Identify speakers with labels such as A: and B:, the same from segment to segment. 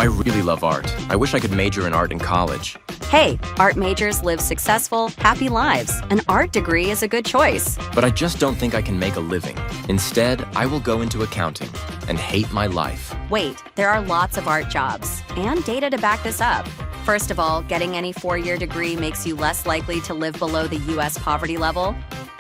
A: really love art. I wish I could major in art in college.
B: Hey, art majors live successful, happy lives. An art degree is a good choice.
A: But I just don't think I can make a living. Instead, I will go into accounting and hate my life.
B: Wait, there are lots of art jobs, and data to back this up. First of all, getting any four-year degree makes you less likely to live below the U.S. poverty level.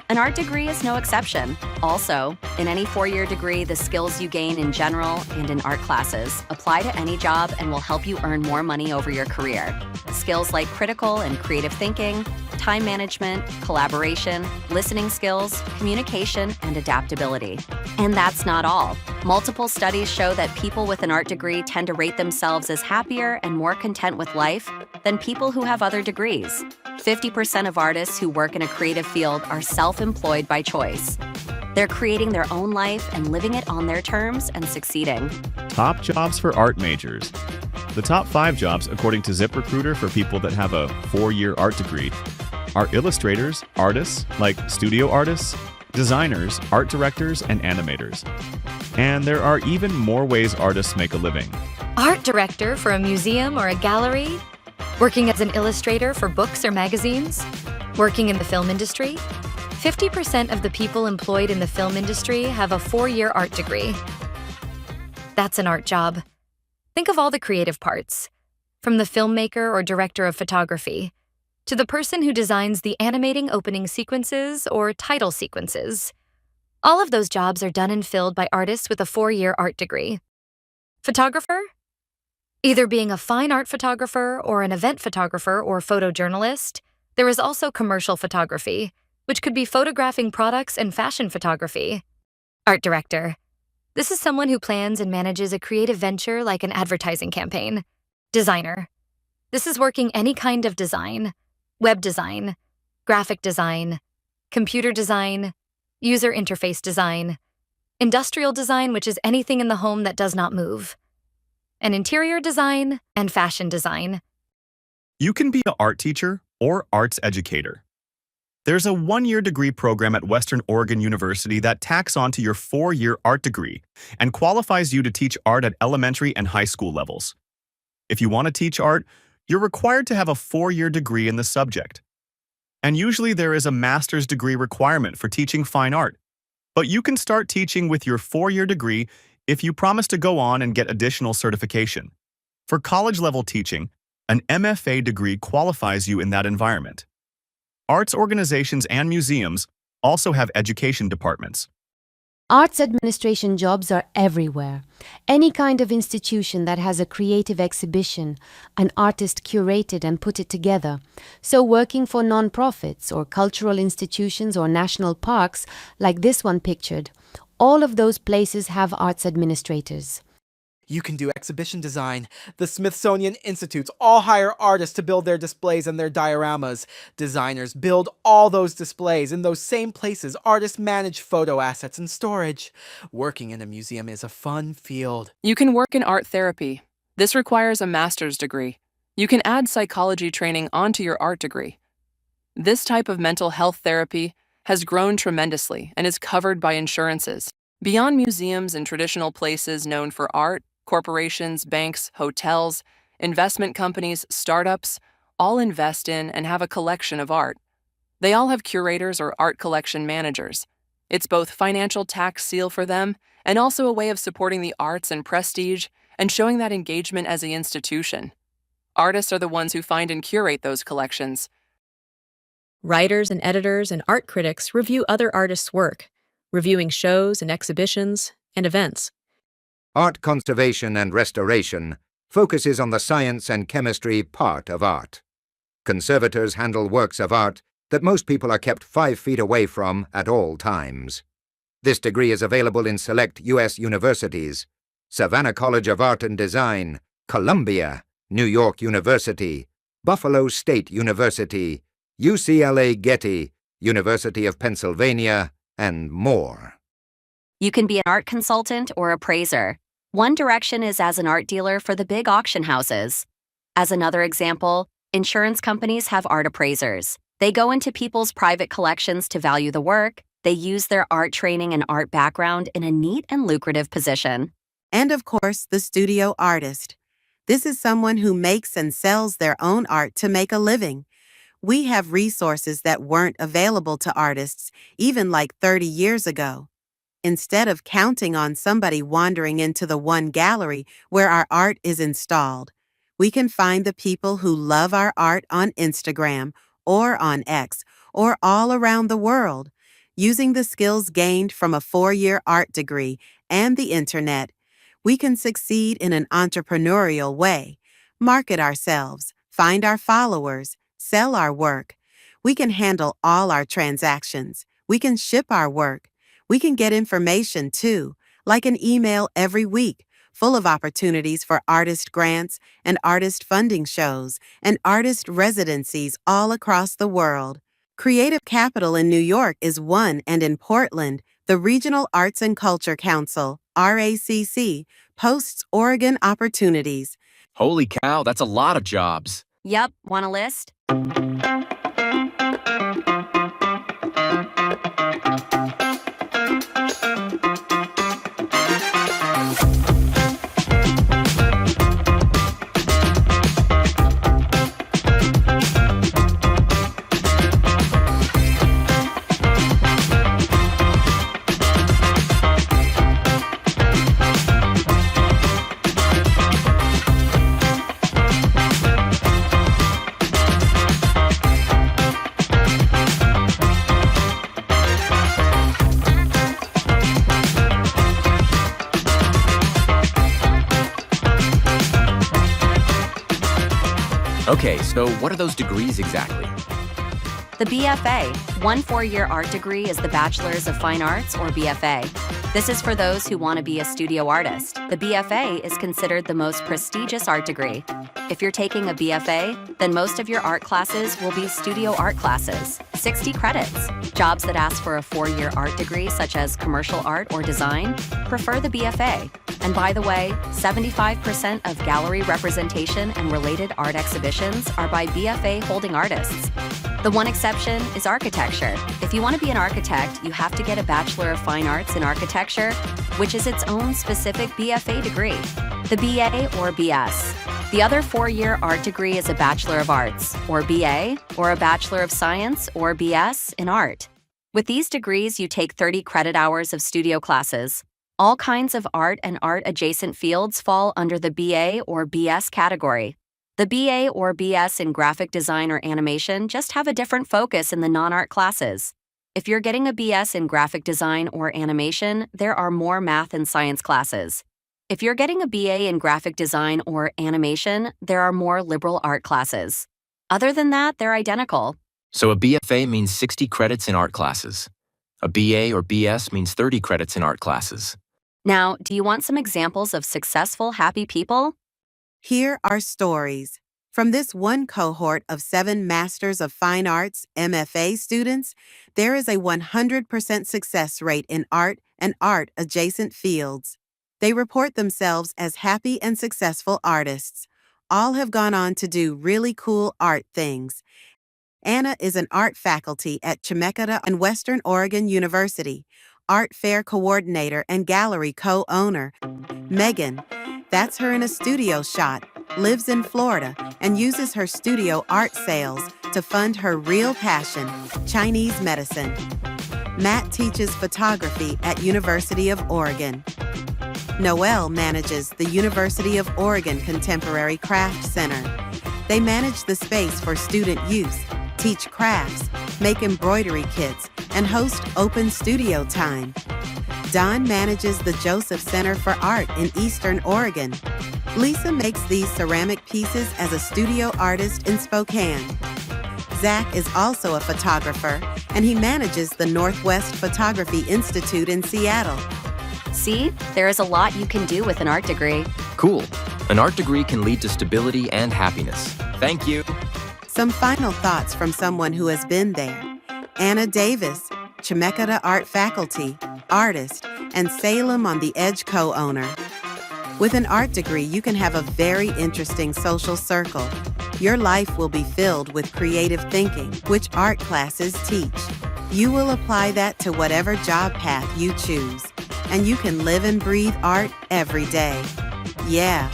B: An art degree is no exception. Also, in any four-year degree, the skills you gain in general and in art classes apply to any job and will help you earn more money over your career. Skills like critical and creative thinking, time management, collaboration, listening skills, communication, and adaptability. And that's not all. Multiple studies show that people with an art degree tend to rate themselves as happier and more content with life than people who have other degrees. 50% of artists who work in a creative field are self-employed by choice. They're creating their own life and living it on their terms and succeeding.
C: Top jobs for art majors. The top 5 jobs, according to ZipRecruiter, for people that have a 4-year art degree are illustrators, artists, like studio artists, designers, art directors, and animators. And there are even more ways artists make a living.
D: Art director for a museum or a gallery? Working as an illustrator for books or magazines? Working in the film industry? 50% of the people employed in the film industry have a 4-year art degree. That's an art job. Think of all the creative parts, from the filmmaker or director of photography, to the person who designs the animating opening sequences or title sequences. All of those jobs are done and filled by artists with a 4-year art degree. Photographer? Either being a fine art photographer or an event photographer or photojournalist, there is also commercial photography, which could be photographing products and fashion photography. Art director. This is someone who plans and manages a creative venture like an advertising campaign. Designer. This is working any kind of design: web design, graphic design, computer design, user interface design, industrial design, which is anything in the home that does not move, and interior design and fashion design.
C: You can be an art teacher or arts educator. There's a 1-year degree program at Western Oregon University that tacks onto your 4-year art degree and qualifies you to teach art at elementary and high school levels. If you want to teach art, you're required to have a 4-year degree in the subject. And usually there is a master's degree requirement for teaching fine art. But you can start teaching with your 4-year degree if you promise to go on and get additional certification. For college-level teaching, an MFA degree qualifies you in that environment. Arts organizations and museums also have education departments.
E: Arts administration jobs are everywhere. Any kind of institution that has a creative exhibition, an artist curated and put it together. So working for non-profits or cultural institutions or national parks, like this one pictured, all of those places have arts administrators.
F: You can do exhibition design. The Smithsonian Institutes all hire artists to build their displays and their dioramas. Designers build all those displays. In those same places, artists manage photo assets and storage. Working in a museum is a fun field.
G: You can work in art therapy. This requires a master's degree. You can add psychology training onto your art degree. This type of mental health therapy has grown tremendously and is covered by insurances. Beyond museums and traditional places known for art, corporations, banks, hotels, investment companies, startups all invest in and have a collection of art. They all have curators or art collection managers. It's both financial tax seal for them and also a way of supporting the arts and prestige and showing that engagement as an institution. Artists are the ones who find and curate those collections.
H: Writers and editors and art critics review other artists' work, reviewing shows and exhibitions and events.
I: Art conservation and restoration focuses on the science and chemistry part of art. Conservators handle works of art that most people are kept 5 feet away from at all times. This degree is available in select U.S. universities: Savannah College of Art and Design, Columbia, New York University, Buffalo State University, UCLA Getty, University of Pennsylvania, and more.
B: You can be an art consultant or appraiser. One direction is as an art dealer for the big auction houses. As another example, insurance companies have art appraisers. They go into people's private collections to value the work. They use their art training and art background in a neat and lucrative position.
J: And of course, the studio artist. This is someone who makes and sells their own art to make a living. We have resources that weren't available to artists even like 30 years ago. Instead of counting on somebody wandering into the one gallery where our art is installed, we can find the people who love our art on Instagram or on X or all around the world. Using the skills gained from a 4-year art degree and the internet, we can succeed in an entrepreneurial way, market ourselves, find our followers, sell our work. We can handle all our transactions. We can ship our work. We can get information too, like an email every week, full of opportunities for artist grants and artist funding shows and artist residencies all across the world. Creative Capital in New York is one, and in Portland, the Regional Arts and Culture Council, RACC, posts Oregon opportunities.
A: Holy cow, that's a lot of jobs.
B: Yup, want a list?
A: Okay, so what are those degrees exactly?
B: The BFA, one 4-year art degree, is the Bachelor's of Fine Arts, or BFA. This is for those who want to be a studio artist. The BFA is considered the most prestigious art degree. If you're taking a BFA, then most of your art classes will be studio art classes, 60 credits. Jobs that ask for a 4-year art degree, such as commercial art or design, prefer the BFA. And by the way, 75% of gallery representation and related art exhibitions are by BFA-holding artists. The one exception is architecture. If you want to be an architect, you have to get a Bachelor of Fine Arts in Architecture, which is its own specific BFA degree, the BA or BS. The other 4-year art degree is a Bachelor of Arts, or BA, or a Bachelor of Science, or BS, in art. With these degrees, you take 30 credit hours of studio classes. All kinds of art and art-adjacent fields fall under the BA or BS category. The BA or BS in graphic design or animation just have a different focus in the non-art classes. If you're getting a BS in graphic design or animation, there are more math and science classes. If you're getting a BA in graphic design or animation, there are more liberal art classes. Other than that, they're identical.
A: So a BFA means 60 credits in art classes. A BA or BS means 30 credits in art classes.
B: Now, do you want some examples of successful, happy people?
J: Here are stories. From this one cohort of 7 Masters of Fine Arts MFA students, there is a 100% success rate in art and art-adjacent fields. They report themselves as happy and successful artists. All have gone on to do really cool art things. Anna is an art faculty at Chemeketa and Western Oregon University, art fair coordinator and gallery co-owner. Megan, that's her in a studio shot, lives in Florida, and uses her studio art sales to fund her real passion, Chinese medicine. Matt teaches photography at University of Oregon. Noelle manages the University of Oregon Contemporary Craft Center. They manage the space for student use, teach crafts, make embroidery kits, and host open studio time. Don manages the Joseph Center for Art in Eastern Oregon. Lisa makes these ceramic pieces as a studio artist in Spokane. Zach is also a photographer, and he manages the Northwest Photography Institute in Seattle.
B: See, there is a lot you can do with an art degree.
A: Cool. An art degree can lead to stability and happiness. Thank you.
J: Some final thoughts from someone who has been there. Anna Davis, Chemeketa art faculty, artist, and Salem on the Edge co-owner. With an art degree, you can have a very interesting social circle. Your life will be filled with creative thinking, which art classes teach. You will apply that to whatever job path you choose, and you can live and breathe art every day. Yeah,